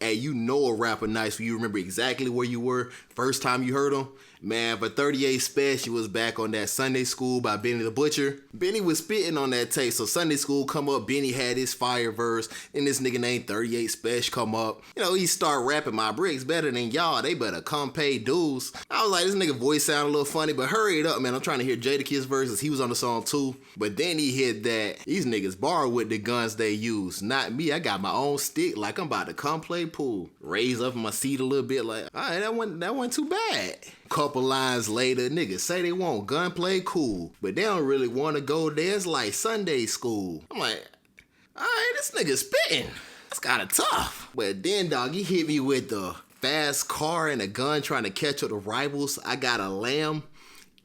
Hey, you know a rapper nice when you remember exactly where you were first time you heard him. Man, but 38 Spesh was back on that Sunday School by Benny the Butcher. Benny was spitting on that tape, so Sunday School come up, Benny had his fire verse, and this nigga named 38 Spesh come up. You know, he start rapping, my bricks better than y'all, they better come pay dues. I was like, this nigga voice sound a little funny, but hurry it up, man. I'm trying to hear Jadakiss verses, he was on the song too. But then he hit that, these niggas borrow with the guns they use. Not me, I got my own stick, like I'm about to come play pool. Raise up in my seat a little bit, like, all right, that wasn't too bad. Couple lines later, niggas say they want gunplay cool, but they don't really want to go there. It's like Sunday school. I'm like, all right, this nigga spitting. That's kind of tough. But then, dog, he hit me with the fast car and a gun trying to catch up the rivals. I got a lamb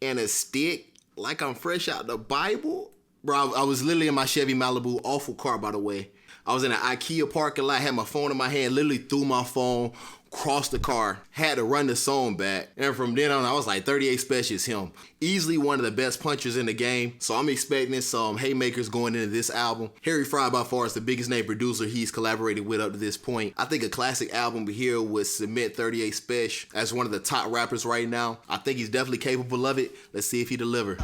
and a stick like I'm fresh out the Bible. Bro, I was literally in my Chevy Malibu, awful car, by the way. I was in an IKEA parking lot, had my phone in my hand, literally threw my phone, crossed the car, had to run the song back. And from then on, I was like, 38 Spesh is him. Easily one of the best punchers in the game. So I'm expecting some haymakers going into this album. Harry Fraud by far is the biggest name producer he's collaborated with up to this point. I think a classic album here would cement 38 Spesh as one of the top rappers right now. I think he's definitely capable of it. Let's see if he delivers.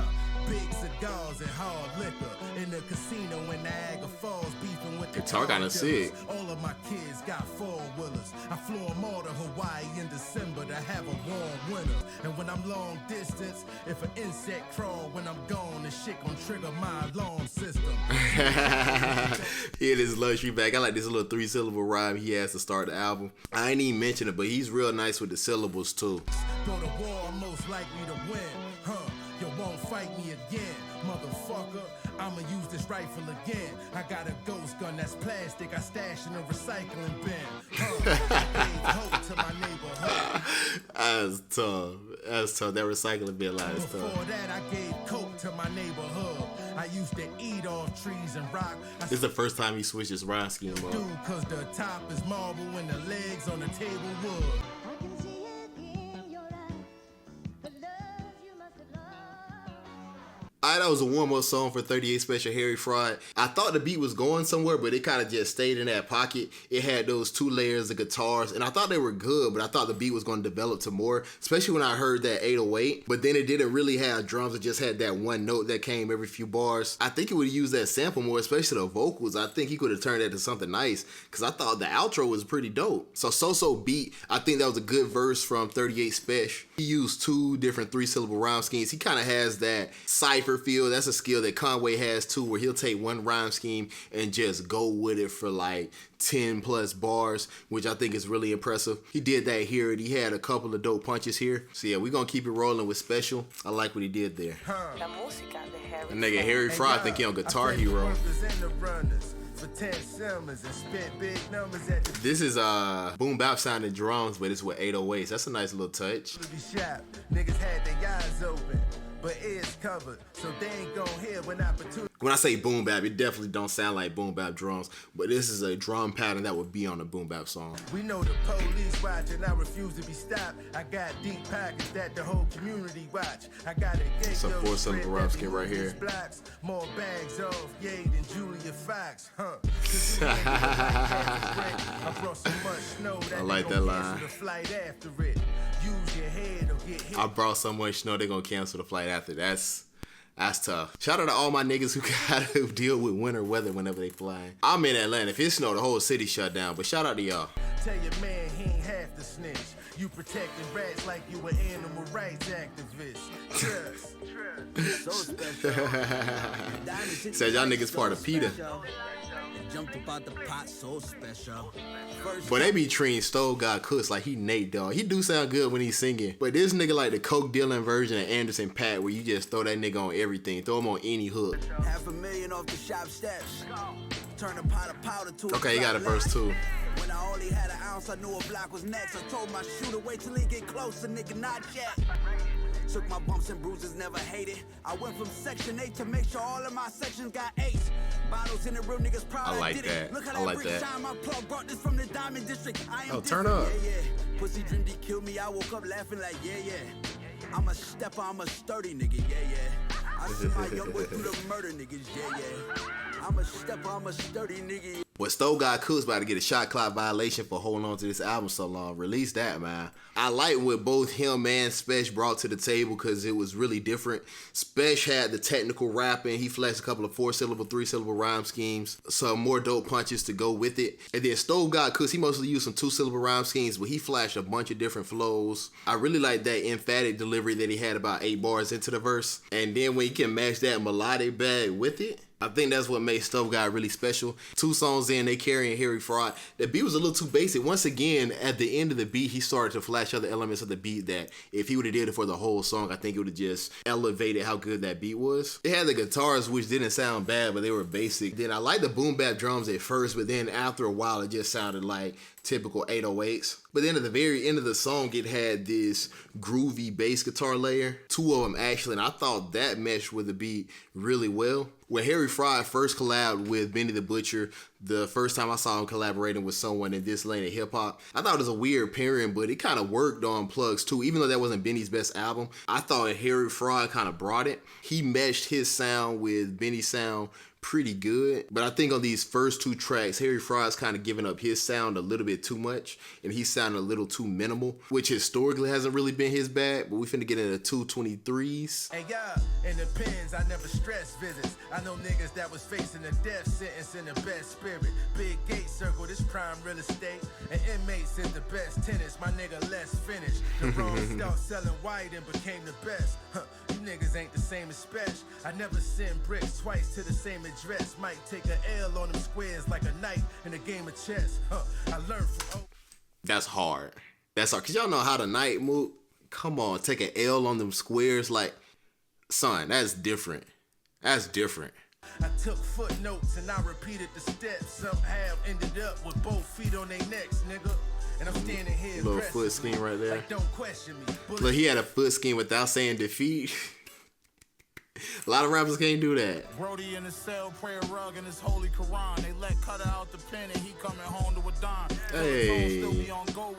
Big cigars and hard liquor in the casino in Niagara Falls, beefing with the guitar kinda sick. All of my kids got four-wheelers. I flew them all to Hawaii in December to have a warm winter. And when I'm long distance, if an insect crawl when I'm gone, the shit gon' trigger my alarm system. He had his luxury bag. I like this little 3-syllable rhyme he has to start the album. I ain't even mention it, but he's real nice with the syllables too. Go to war, I'm most likely to win. You won't fight me again, motherfucker. I'ma use this rifle again. I got a ghost gun that's plastic. I stashed in a recycling bin. Hope to my neighborhood. That's tough. That's tough. That recycling bin line is tough. Before that, I gave coke to my neighborhood. I used to eat off trees and rock. This is the first time he switched his rhyme scheme up. Dude, cause the top is marble and the legs on the table wood. Alright, that was a warm-up song for 38 Spesh and Harry Fraud. I thought the beat was going somewhere, but it kind of just stayed in that pocket. It had those 2 layers of guitars, and I thought they were good, but I thought the beat was going to develop to more, especially when I heard that 808. But then it didn't really have drums. It just had that one note that came every few bars. I think he would have used that sample more, especially the vocals. I think he could have turned that to something nice, because I thought the outro was pretty dope. So beat. I think that was a good verse from 38 Spesh. He used 2 different 3-syllable rhyme schemes. He kind of has that cipher feel. That's a skill that Conway has too, where he'll take one rhyme scheme and just go with it for like 10 plus bars, which I think is really impressive. He did that here, and he had a couple of dope punches here. So yeah, we're gonna keep it rolling with Speshal. I like what he did there. That nigga Harry Fraud think he on Guitar Hero. This is boom bap sounding drums, but it's with 808s. That's a nice little touch. Niggas had their eyes open, but ears covered, so they ain't gon' hear when opportunity. When I say boom bap, it definitely don't sound like boom bap drums, but this is a drum pattern that would be on a boom bap song. We know the police watch and I refuse to be stopped. I got deep pockets that the whole community watch. I got a gate. It's a 4-syllable rap skin right here. Blocks, more bags off, yay than Julia Fox, huh? I like that line. I brought so much snow, they're gonna cancel the flight after. That's tough. Shout out to all my niggas who gotta deal with winter weather whenever they fly. I'm in Atlanta. If it snowed, the whole city shut down. But shout out to y'all. Tell your man he ain't half the snitch. You protecting rats like you an animal rights activist. Trust. So special. Said y'all niggas part of PETA. Jumped about the pot, so special. But they be treating Stove God Cooks like he Nate Dogg. He do sound good when he's singing. But this nigga like the Coke Dylan version of Anderson .Paak, where you just throw that nigga on everything. Throw him on any hook. $500,000 off the shop steps. Turn a pot of powder to okay, he got a verse too. When I only had an ounce, I knew a block was next. I told my shooter, wait till he get closer, nigga, not yet. Took my bumps and bruises, never hated. I went from section 8 to make sure all of my sections got 8. Bottles in the real niggas proud. I like that. Look how I like that. Time my plug brought this from the Diamond District. I am turn up. Yeah, yeah. Pussy dream he killed me. I woke up laughing like, yeah, yeah. I'm a stepper, I'm a sturdy nigga, yeah, yeah. I see my young boy through the murder niggas, yeah, yeah. I'm a stepper, I'm a sturdy nigga. But Stove God Cook's about to get a shot clock violation for holding on to this album so long. Release that, man. I like what both him and Spesh brought to the table because it was really different. Spesh had the technical rapping. He flexed a couple of 4-syllable, 3-syllable rhyme schemes. Some more dope punches to go with it. And then Stove God Cooks, he mostly used some 2-syllable rhyme schemes, but he flashed a bunch of different flows. I really like that emphatic delivery that he had about 8 bars into the verse. And then when he can match that melodic bag with it, I think that's what made Stove God really special. 2 songs in, they carrying Harry Fraud. The beat was a little too basic. Once again, at the end of the beat, he started to flash other elements of the beat that if he would have did it for the whole song, I think it would have just elevated how good that beat was. It had the guitars, which didn't sound bad, but they were basic. Then I liked the boom bap drums at first, but then after a while, it just sounded like typical 808s. But then at the very end of the song, it had this groovy bass guitar layer. 2 of them actually, and I thought that meshed with the beat really well. When Harry Fraud first collabed with Benny the Butcher, the first time I saw him collaborating with someone in this lane of hip hop, I thought it was a weird pairing, but it kind of worked on Plugs too. Even though that wasn't Benny's best album, I thought Harry Fraud kind of brought it. He meshed his sound with Benny's sound pretty good, but I think on these first 2 tracks, Harry Fraud's kind of giving up his sound a little bit too much, and he sounded a little too minimal, which historically hasn't really been his bag, but we finna get into 223s. Hey, yeah, in the pens, I never stress visits. I know niggas that was facing a death sentence in the best spirit. Big gate circle, this prime real estate, and inmates is the best tenants. My nigga, let's finish. The road started selling white and became the best. You niggas ain't the same as Spesh. I never send bricks twice to the same address. Might take a L on them squares like a knight in a game of chess. I learned from... That's hard. That's hard. Cause y'all know how the night move. Come on, take an L on them squares. Like, son, that's different. That's different. I took footnotes and I repeated the steps. Somehow ended up with both feet on their necks, nigga. And I'm standing here. Little foot scheme right there. Like, don't question me. Look, he had a foot scheme without saying defeat. A lot of rappers can't do that. Brody in his cell, prayer rug in his holy Quran. They let Cutter out the pen and he coming home to a dime. Hey,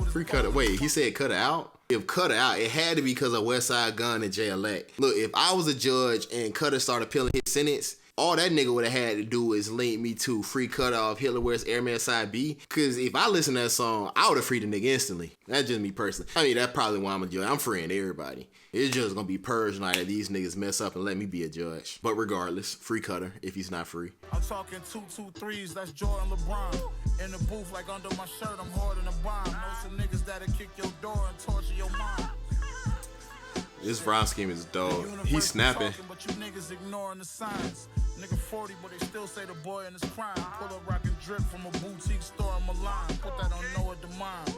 free Cutter. Wait, he said Cutter out? If Cutter out, it had to be because of Westside Gun and J-Elect. Look, if I was a judge and Cutter started appealing his sentence, all that nigga would have had to do is link me to Free Cutter off Hitler Wears Airman Side B. Cause if I listen to that song, I would have freed the nigga instantly. That's just me personally. I mean, that's probably why I'm a judge. I'm freeing everybody. It's just gonna be purge night if these niggas mess up and let me be a judge. But regardless, Free Cutter if he's not free. I'm talking 223s, that's Jordan LeBron. In the booth like under my shirt, I'm hoarding a bomb. Know some niggas that'll kick your door and torture your mind. This rhyme scheme is dope. He's snapping. But you niggas ignoring the signs. Nigga 40, but they still say the boy in his prime. Pull up rock and drip from a boutique store in Milan. Put that on Noah DeMond.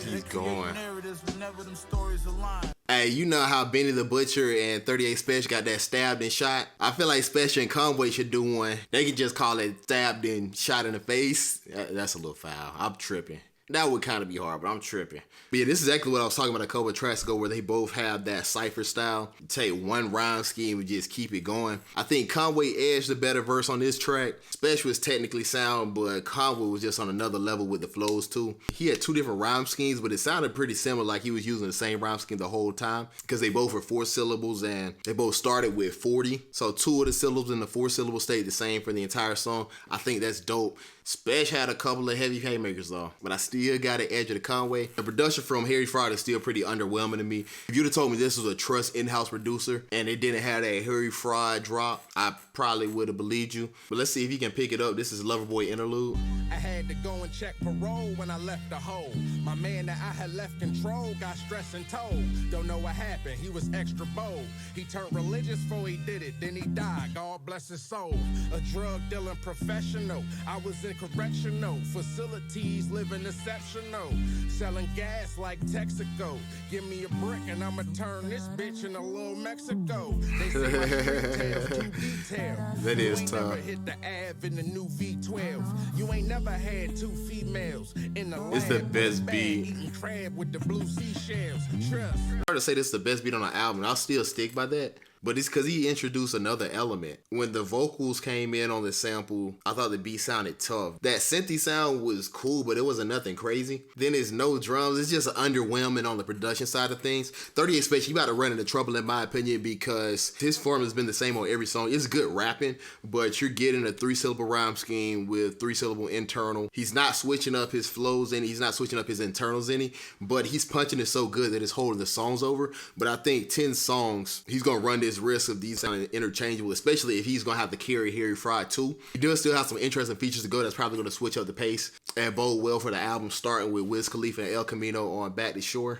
He's going. Narratives, but never them stories align. Hey, you know how Benny the Butcher and 38 Spesh got that stabbed and shot? I feel like Spesh and Conway should do one. They could just call it stabbed and shot in the face. That's a little foul. I'm tripping. That would kind of be hard, but I'm tripping. But yeah, this is exactly what I was talking about a couple of tracks ago where they both have that cypher style. You take one rhyme scheme and just keep it going. I think Conway edged the better verse on this track. Spesh was technically sound, but Conway was just on another level with the flows too. He had 2 different rhyme schemes, but it sounded pretty similar, like he was using the same rhyme scheme the whole time because they both were 4 syllables and they both started with 40. So 2 of the syllables in the 4 syllables stayed the same for the entire song. I think that's dope. Spesh had a couple of heavy haymakers though, but I still got an edge of the Conway. The production from Harry Fraud is still pretty underwhelming to me. If you'd have told me this was a trust in-house producer and it didn't have that Harry Fraud drop, I probably would have believed you. But let's see if he can pick it up. This is Loverboy Interlude. I had to go and check parole when I left the hole. My man that I had left control got stressed and told. Don't know what happened, he was extra bold. He turned religious before he did it, then he died, God bless his soul. A drug dealing professional, I was in correctional facilities, living exceptional. Selling gas like Texaco. Give me a brick and I'ma turn this bitch into little Mexico. They say my street tales too detailed. That is tough. Never hit the Ave in the new V12. You ain't never had 2 females in the It's the best beat. Eating crab with the blue seashells. Trust. Hard to say this is the best beat on the album. I'll still stick by that. But it's because he introduced another element. When the vocals came in on the sample, I thought the beat sounded tough. That synthy sound was cool, but it wasn't nothing crazy. Then there's no drums. It's just underwhelming on the production side of things. 38 Spesh, you about to run into trouble in my opinion because his form has been the same on every song. It's good rapping, but you're getting a 3-syllable rhyme scheme with 3-syllable internal. He's not switching up his flows and he's not switching up his internals any, but he's punching it so good that it's holding the songs over. But I think 10 songs, he's going to run this risk of these sounding interchangeable, especially if he's going to have to carry Harry Fraud too. He does still have some interesting features to go that's probably going to switch up the pace and bode well for the album, starting with Wiz Khalifa and El Camino on Back to Shore.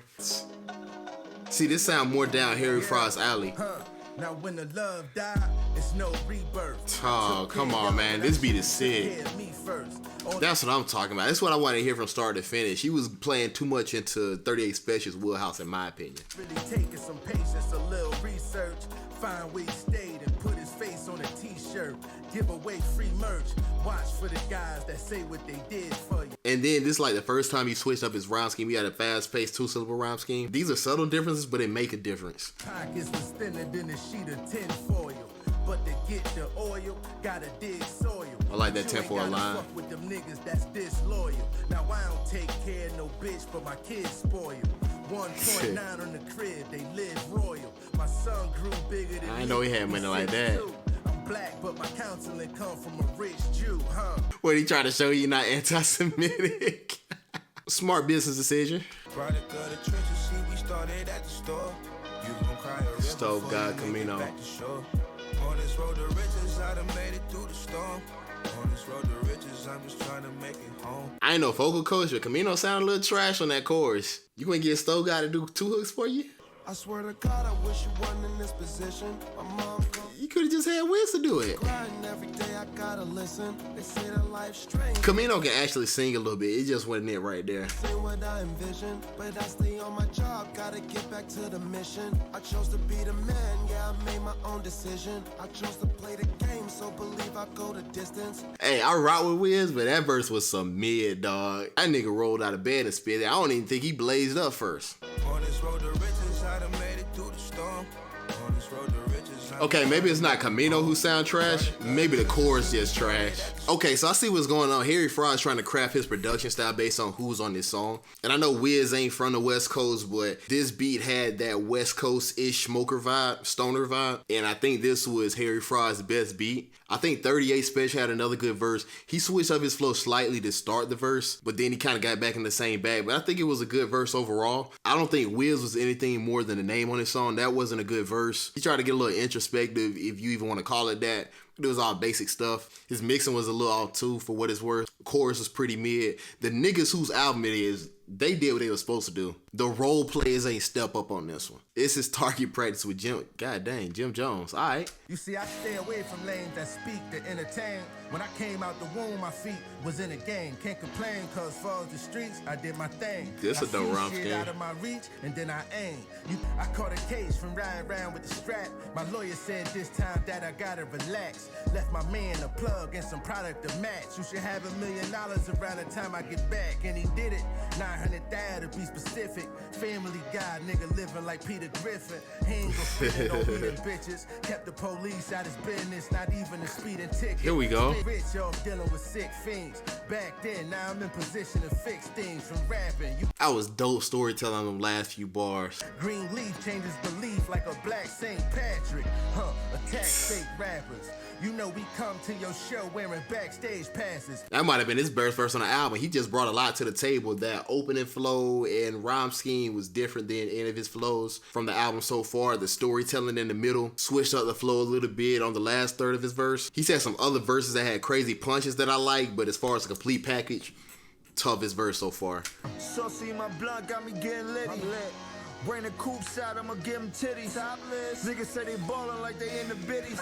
See, this sound more down Harry Fraud's alley. Now when the love died, it's no rebirth. Oh, come on, man. This beat is sick. That's what I'm talking about. That's what I want to hear from start to finish. He was playing too much into 38 Spesh's wheelhouse, in my opinion. Really taking some patience, a little research. Find where he stayed and put his face on a t-shirt. Give away free merch. Watch for the guys that say what they did for you. And then this is like the first time he switched up his rhyme scheme. He had a fast-paced 2-syllable rhyme scheme. These are subtle differences, but they make a difference. Pockets was thinner than a sheet of tin foil. But to get the oil, gotta dig soil. I like that 10-4 line. Fuck with them niggas that's disloyal. Now I don't take care of no bitch, but my kids spoil. 1.9 on the crib, they live royal. My son grew bigger than I know he had money like that. I'm black, but my counseling come from a rich Jew, huh? What, he trying to show you not anti-Semitic? Smart business decision. Product of the trenches, see, we started at the store. You gon' cry a river Stove God before you make it Camino. back to shore. On this road to riches, I done made it through the storm. On this road to riches, I'm just trying to make it home. I ain't no vocal coach, but Camino sounded a little trash on that chorus. You gonna get Stove God to do 2 hooks for you? I swear to God, I wish you weren't in this position. My mom You could have just had Wiz to do it. crying every day, I gotta listen. They say that life's strange. Camino can actually sing a little bit. It just wasn't it right there. Say what I envision, but I stay on my job, gotta get back to the mission. I chose to be the man, yeah, I made my own decision. I chose to play the game, so believe I go the distance. Hey, I rock with Wiz, but that verse was some mid, dog. That nigga rolled out of bed and spit it. I don't even think he blazed up first. On this road to riches, I done made it through the storm. On this road to riches, Okay, maybe it's not Camino who sound trash. Maybe the chorus just trash. Okay, so I see what's going on. Harry Fraud's trying to craft his production style based on who's on this song. And I know Wiz ain't from the West Coast, but this beat had that West Coast-ish smoker vibe, stoner vibe. And I think this was Harry Fraud's best beat. I think 38 Spesh had another good verse. He switched up his flow slightly to start the verse, but then he kind of got back in the same bag. But I think it was a good verse overall. I don't think Wiz was anything more than a name on his song. That wasn't a good verse. He tried to get a little introspective, if you even want to call it that. It was all basic stuff. His mixing was a little off too, for what it's worth. Chorus was pretty mid. The niggas whose album it is, they did what they were supposed to do. The role players ain't step up on this one. It's his target practice with Jim. God dang, Jim Jones. All right. You see, I stay away from lanes that speak to entertain. When I came out the womb, my feet was in the game. Can't complain, cause for the streets, I did my thing. This I a dope see rhyme shit scheme. out of my reach, and then I aim. I caught a case from riding around with the strap. My lawyer said this time that I gotta relax. Left my man a plug and some product to match. You should have $1 million around the time I get back. And he did it, 900,000 to be specific. Family guy, nigga living like Peter Griffin. He ain't gon' spit no eating bitches. Kept the police out his business, not even a speeding ticket. Here we go. Rich off dealing with sick fiends. Back then, now I'm in position to fix things from rapping. I was dope storytelling on them last few bars. Green leaf changes belief like a black St. Patrick. Attack fake rappers. You know we come to your show wearing backstage passes. That might have been his best verse on the album. He just brought a lot to the table. That opening flow and rhyme scheme was different than any of his flows from the album so far. The storytelling in the middle switched up the flow a little bit on the last third of his verse. He's had some other verses that had crazy punches that I like, but as far as a complete package, toughest verse so far. So see my blunt got me getting litty. Bring the coops out, I'ma give them titties. Topless. Niggas say they ballin' like they in the biddies.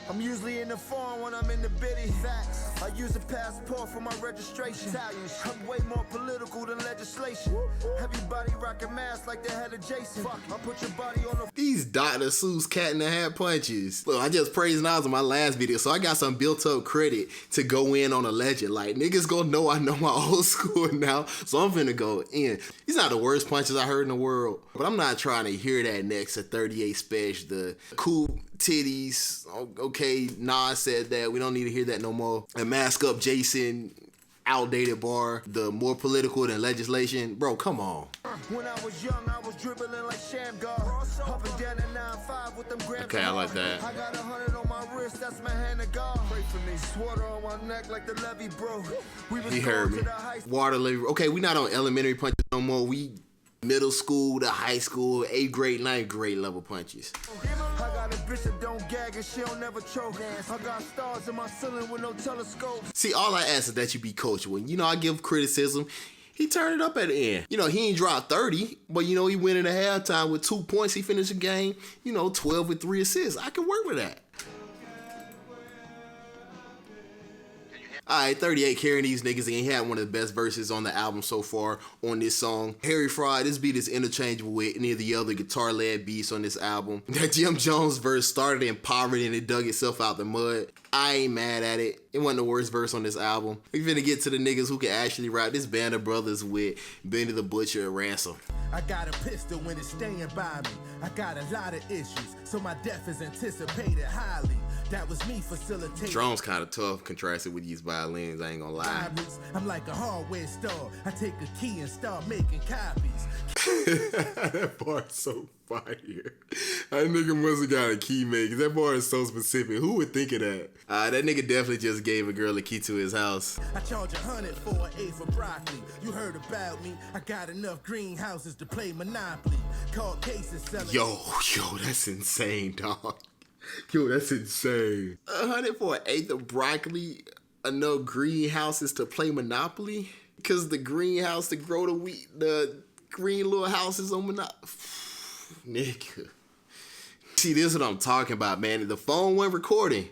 I'm usually in the farm when I'm in the biddy. Facts. I use a passport for my registration. Italian. I'm way more political than legislation. Everybody rockin' masks like they had a Jason. I put your body on the. These Dr. Seuss cat in the hat punches. Look, I just praised Nas in my last video, so I got some built up credit to go in on a legend. Like, niggas gonna know I know my old school now, so I'm finna go in. These not the worst punches I heard in the world, but I'm not trying to hear that next to 38 Spesh, the cool titties. Okay, Nas said that. We don't need to hear that no more. And Mask Up Jason, outdated bar, the more political than legislation. Bro, come on. When I was young, I was dribbling like Shamgar. Up and down at 9-5 with them grand. Okay, I like that. I got 100 on my wrist, that's my hand of God. Pray for me. Swatter on my neck like the levee, bro. He heard me. Water levee. Okay, we not on elementary punches no more. We middle school to high school, 8th grade, 9th grade level punches. I got a bitch that don't gag and she don't never choke. I got stars in my ceiling with no telescope. See, all I ask is that you be coachable. You know, I give criticism. He turned it up at the end. You know, he ain't dropped 30, but you know, he went in the halftime with 2 points. He finished the game, 12 with 3 assists. I can work with that. Alright, 38 carrying these niggas, and he had one of the best verses on the album so far on this song. Harry Fraud, this beat is interchangeable with any of the other guitar-led beats on this album. That Jim Jones verse started in poverty and it dug itself out the mud. I ain't mad at it. It wasn't the worst verse on this album. We finna get to the niggas who can actually rap. This band of brothers with Benny the Butcher and Ransom. I got a pistol when it's staying by me. I got a lot of issues, so my death is anticipated highly. That was me facilitating. Drums kind of tough contrasted with these violins, I ain't gonna lie. I'm like a hardware store. I take a key and start making copies. That bar is so fire. That nigga must have got a key made, cause that bar is so specific. Who would think of that? That nigga definitely just gave a girl a key to his house. I charge 100 for an A for broccoli. You heard about me. I got enough greenhouses to play Monopoly. Called cases selling. Yo, that's insane, dog. Yo, that's insane. 100 for an eighth of broccoli, enough greenhouses to play Monopoly? Cause the greenhouse to grow the wheat, the green little houses on Monopoly. Nigga. See, this is what I'm talking about, man. The phone wasn't recording.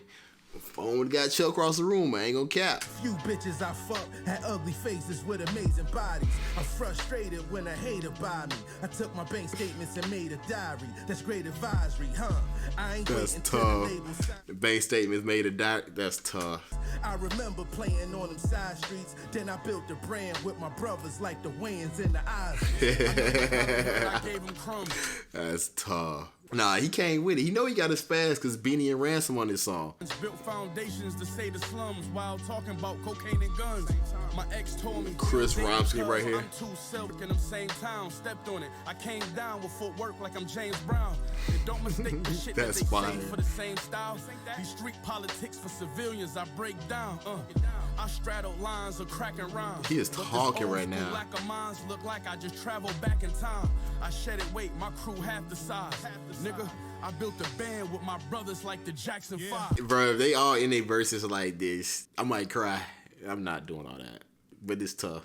The phone would've got chucked across the room, I ain't gonna cap. Few bitches I fuck had ugly faces with amazing bodies. I'm frustrated when a hater buy me. I took my bank statements and made a diary. That's great advisory, huh? I ain't That's waiting tough. till the label sign. The bank statements made a diary. That's tough. I remember playing on them side streets. Then I built a brand with my brothers like the Wayans and the Isleys. I gave him crumbs. That's tough. Nah, he came with it. He know he got his spaz because Beanie and Ransom on this song. Built foundations to save the slums while talking about cocaine and guns. My ex told me Chris Romsky right here. I'm too selfish in them same town. Stepped on it. I came down with footwork like I'm James Brown. And don't mistake the shit that That's they fire. say for the same style. These street politics for civilians, I break down. I straddle lines of cracking rhymes. He is But this talking old right school now. lack of minds look like I just traveled back in time. I shedded weight, my crew half the size. Nigga, I built a band with my brothers like the Jackson 5. Bro, if they all in their verses like this, I might cry. I'm not doing all that. But it's tough.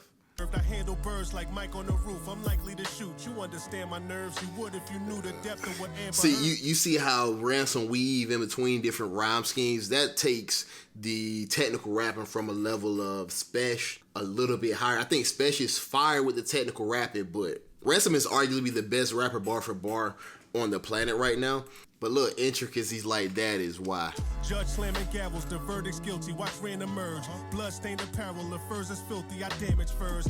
I handle birds like Mike on the roof. I'm likely to shoot. You understand my nerves. You would if you knew the depth of what Amber See, heard. you see how Ransom weave in between different rhyme schemes? That takes the technical rapping from a level of Spesh a little bit higher. I think Spesh is fire with the technical rapping, but Ransom is arguably the best rapper bar for bar on the planet right now. But look, intricacies like that is why. Judge slamming gavels, the verdict's guilty. Watch rain emerge. Blood-stained apparel, the furs is filthy. I damage furs.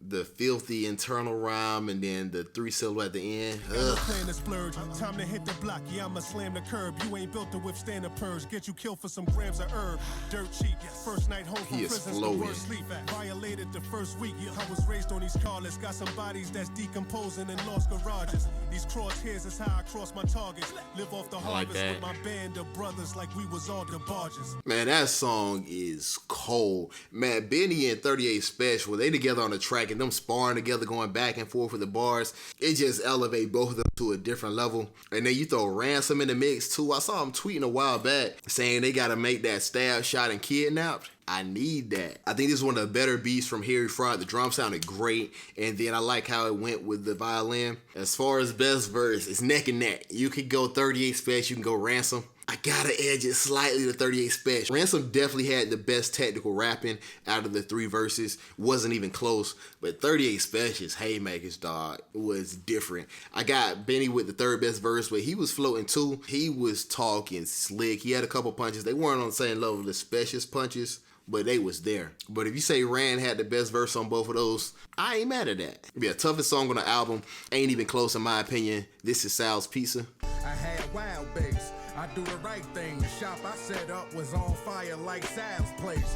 The filthy internal rhyme and then the 3 syllable at the end. Ugh. Playing the splurge. Time to hit the block. Yeah, I'ma slam the curb. You ain't built to withstand a purge. Get you killed for some grams of herb. Dirt cheap. First night home from He is prison's flowing. the worst sleep. Violated the first week. I was raised on these carless. Got some bodies that's decomposing in lost garages. These crosshairs is how I cross my targets. Live off the like harvest that. with my band of brothers like we was all the barges. Man, that song is cold. Man, Benny and 38 Spesh, when they together on the track and them sparring together, going back and forth with the bars, it just elevate both of them to a different level. And then you throw Ransom in the mix too. I saw him tweeting a while back saying they gotta make that stab shot and kidnapped. I need that. I think this is one of the better beats from Harry Fraud. The drum sounded great, and then I like how it went with the violin. As far as best verse, it's neck and neck. You could go 38 Spesh, you can go Ransom. I gotta edge it slightly to 38 Spesh. Ransom definitely had the best technical rapping out of the 3 verses. Wasn't even close. But 38 Spesh's haymakers, dog, was different. I got Benny with the 3rd best verse, but he was floating too. He was talking slick. He had a couple punches. They weren't on the same level as Spesh's punches, but they was there. But if you say Rand had the best verse on both of those, I ain't mad at that. Yeah, toughest song on the album. Ain't even close in my opinion. This is Sal's Pizza. I had wild bass. I do the right thing. The shop I set up was on fire like Sal's place.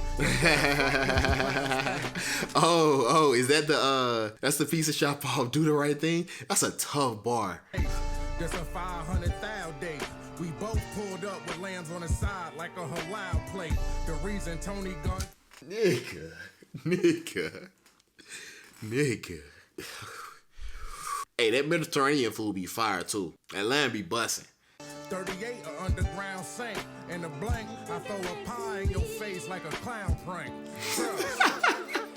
oh, is that that's the pizza shop off Do the Right Thing? That's a tough bar. That's a 500,000 day. We both pulled up with lambs on the side like a halal plate. The reason Tony Gunn... Nigga. Hey, that Mediterranean food be fire too. That lamb be bussin'. 38, an underground saint. In the blank, I throw a pie in your face like a clown prank.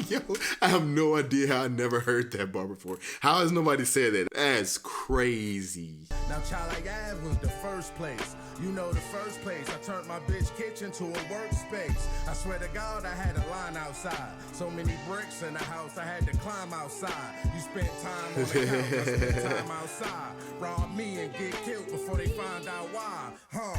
Yo, I have no idea how I never heard that bar before. How has nobody said that? That's crazy. Now Charlie Ave was the first place. You know the first place. I turned my bitch kitchen to a workspace. I swear to God I had a line outside. So many bricks in the house I had to climb outside. You spent time on the couch, I spent time outside. Rob me and get killed before they find out why.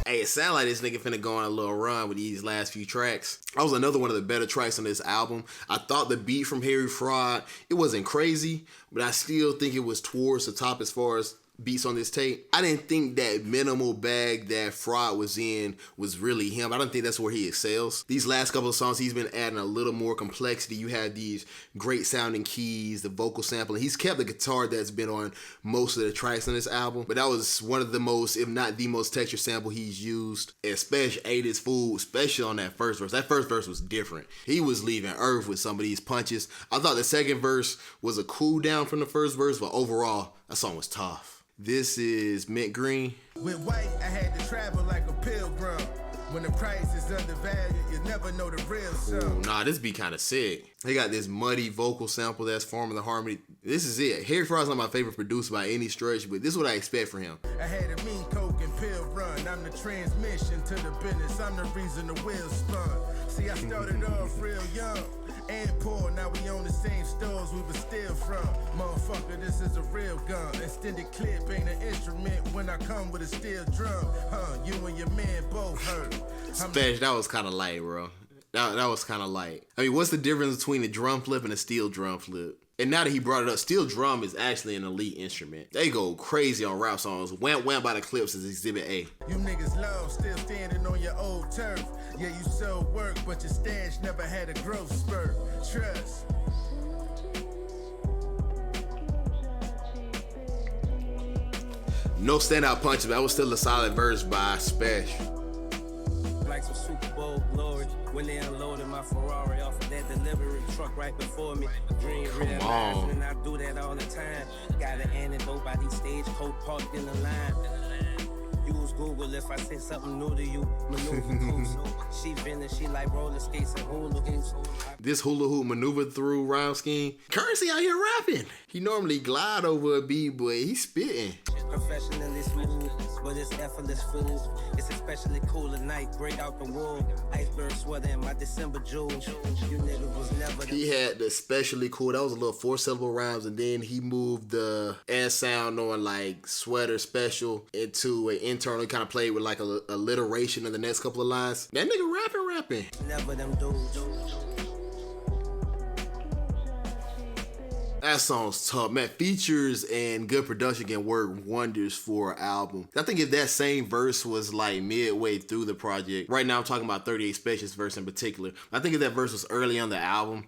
Hey, it sound like this nigga finna go on a little run with these last few tracks. That was another one of the better tracks on this album. I thought the beat from Harry Fraud, it wasn't crazy, but I still think it was towards the top as far as beats on this tape. I didn't think that minimal bag that Fraud was in was really him. I don't think that's where he excels. These last couple of songs, he's been adding a little more complexity. You had these great sounding keys, the vocal sampling. He's kept the guitar that's been on most of the tracks on this album, but that was one of the most, if not the most texture sample he's used. And Spesh ate his food, especially on that first verse. That first verse was different. He was leaving earth with some of these punches. I thought the second verse was a cool down from the first verse, but overall, that song was tough. This is Mint Green. With white, I had to travel like a pilgrim. When the price is undervalued, you never know the real stuff. Ooh, nah, this be kind of sick. They got this muddy vocal sample that's forming the harmony. This is it. Harry Fraud's not my favorite producer by any stretch, but this is what I expect from him. I had a mean coke and pill run. I'm the transmission to the business. I'm the reason the wheels spun. See, I started off real young and poor. Now we own the same stores we were still from. Motherfucker, this is a real gun. Extended clip ain't an instrument when I come with a steel drum. You and your man both hurt. Spesh, that was kind of light, bro. That was kind of light. I mean, what's the difference between a drum flip and a steel drum flip? And now that he brought it up, steel drum is actually an elite instrument. They go crazy on rap songs. Wham Wham by the Clips is Exhibit A. You niggas love still standing on your old turf. Yeah, you sold work, but your stash never had a growth spurt. Trust. No standout punches, but that was still a solid verse by Spesh. Like some Super Bowl glory when they unloaded my Ferrari off of that delivery truck right before me. Dream realized, and I do that all the time. Got an antidote by these stagecoach parked in the line. Use Google if I say something new to you. Maneuver through. She been she like roller skates and hula hoops. This hula hoop maneuver through rhyme scheme. Currency out here rapping. He normally glide over a beat, but he's spitting. Professionally smooth, but it's effortless food. It's especially cool at night, break out the wool. Iceberg sweater in my December jewels. You niggas was never. He had the especially cool. That was a little 4-syllable rhymes, and then he moved the S sound on like sweater special into an internal. He kind of played with like a alliteration in the next couple of lines. That nigga rapping. Never them dudes. That song's tough, man. Features and good production can work wonders for an album. I think if that same verse was like midway through the project, right now I'm talking about 38 Spesh's verse in particular. I think if that verse was early on the album,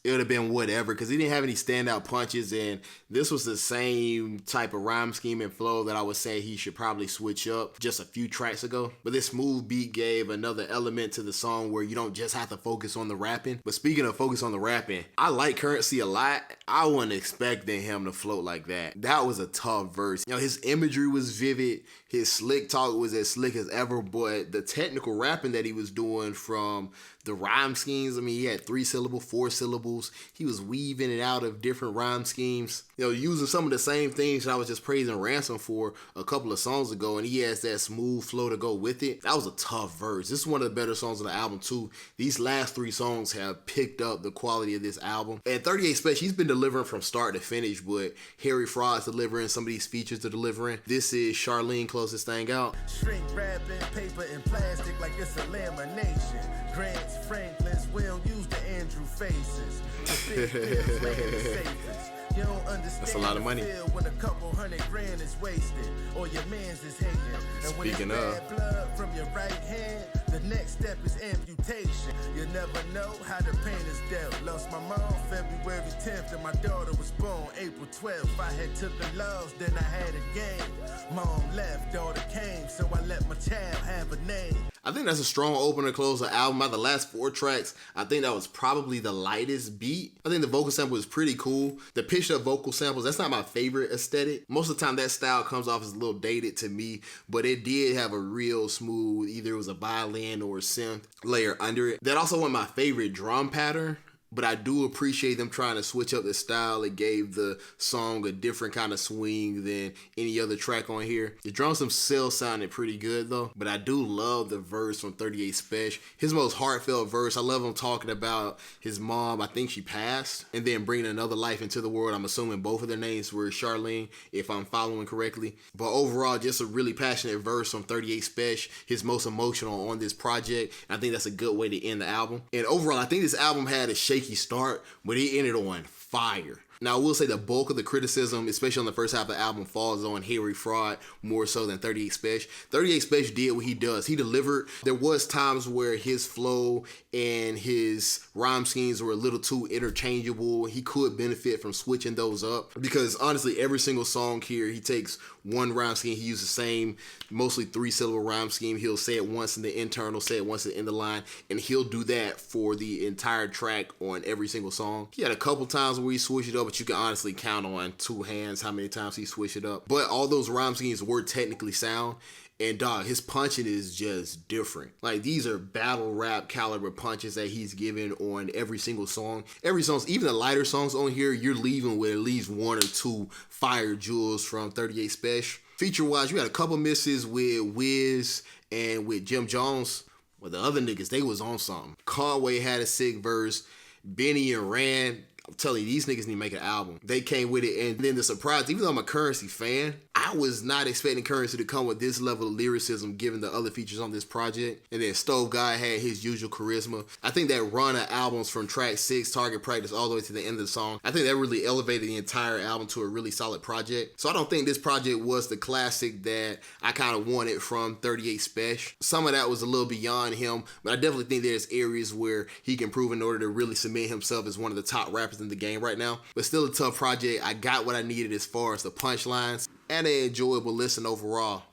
it would have been whatever, because he didn't have any standout punches, and this was the same type of rhyme scheme and flow that I would say he should probably switch up just a few tracks ago. But this smooth beat gave another element to the song where you don't just have to focus on the rapping. But speaking of focus on the rapping, I like Currency a lot. I wasn't expecting him to float like that. That was a tough verse. You know, his imagery was vivid. His slick talk was as slick as ever, but the technical rapping that he was doing from The rhyme schemes, I mean, he had 3 syllable, 4 syllables. He was weaving it out of different rhyme schemes. You know, using some of the same things that I was just praising Ransom for a couple of songs ago, and he has that smooth flow to go with it. That was a tough verse. This is one of the better songs on the album too. These last 3 songs have picked up the quality of this album. And 38 Spesh, he's been delivering from start to finish, but Harry Fraud's delivering, some of these features they're delivering. This is Sharlene closest thing out. Shrink wrapping paper and plastic like it's a lamination. Grants, Franklin's, we don't use the Andrew faces. The big bills land the safest. You don't understand. That's a lot of money. When a couple $100,000 is wasted, or your man's is hating. And when Speaking it's of, bad blood from your right hand, the next step is amputation. You never know how the pain is dealt. Lost my mom February 10th, and my daughter was born April 12th. I had took a loss, then I had a gain. Mom left, daughter came, so I let my child have a name. I think that's a strong opener to close the album. Out of the last 4 tracks, I think that was probably the lightest beat. I think the vocal sample is pretty cool. The pitched up vocal samples, that's not my favorite aesthetic. Most of the time that style comes off as a little dated to me, but it did have a real smooth, either it was a violin or a synth layer under it. That also wasn't my favorite drum pattern, but I do appreciate them trying to switch up the style. It gave the song a different kind of swing than any other track on here. The drums themselves sounded pretty good though, but I do love the verse from 38 Spesh. His most heartfelt verse. I love him talking about his mom, I think she passed, and then bringing another life into the world. I'm assuming both of their names were Sharlene, if I'm following correctly. But overall, just a really passionate verse from 38 Spesh, his most emotional on this project. I think that's a good way to end the album. And overall, I think this album had a shaky start, but it ended on fire. Now, I will say the bulk of the criticism, especially on the first half of the album, falls on Harry Fraud more so than 38 Spesh. 38 Spesh did what he does. He delivered. There was times where his flow and his rhyme schemes were a little too interchangeable. He could benefit from switching those up because honestly, every single song here, he takes one rhyme scheme. He uses the same, mostly 3-syllable rhyme scheme. He'll say it once in the internal, say it once in the line, and he'll do that for the entire track on every single song. He had a couple times where he switched it up, but you can honestly count on 2 hands how many times he switched it up. But all those rhyme schemes were technically sound. And dog, his punching is just different. Like, these are battle rap caliber punches that he's giving on every single song. Every song, even the lighter songs on here, you're leaving with at least 1 or 2 fire jewels from 38 Spesh. Feature-wise, you had a couple misses with Wiz and with Jim Jones. Well, the other niggas, they was on something. Conway had a sick verse. Benny and Rand, I'm telling you, these niggas need to make an album. They came with it, and then the surprise, even though I'm a Currency fan, I was not expecting Currency to come with this level of lyricism given the other features on this project. And then Stove God had his usual charisma. I think that run of albums from track 6, Target Practice, all the way to the end of the song, I think that really elevated the entire album to a really solid project. So I don't think this project was the classic that I kind of wanted from 38 Spesh. Some of that was a little beyond him, but I definitely think there's areas where he can improve in order to really cement himself as one of the top rappers in the game right now. But still a tough project. I got what I needed as far as the punchlines and an enjoyable listen overall.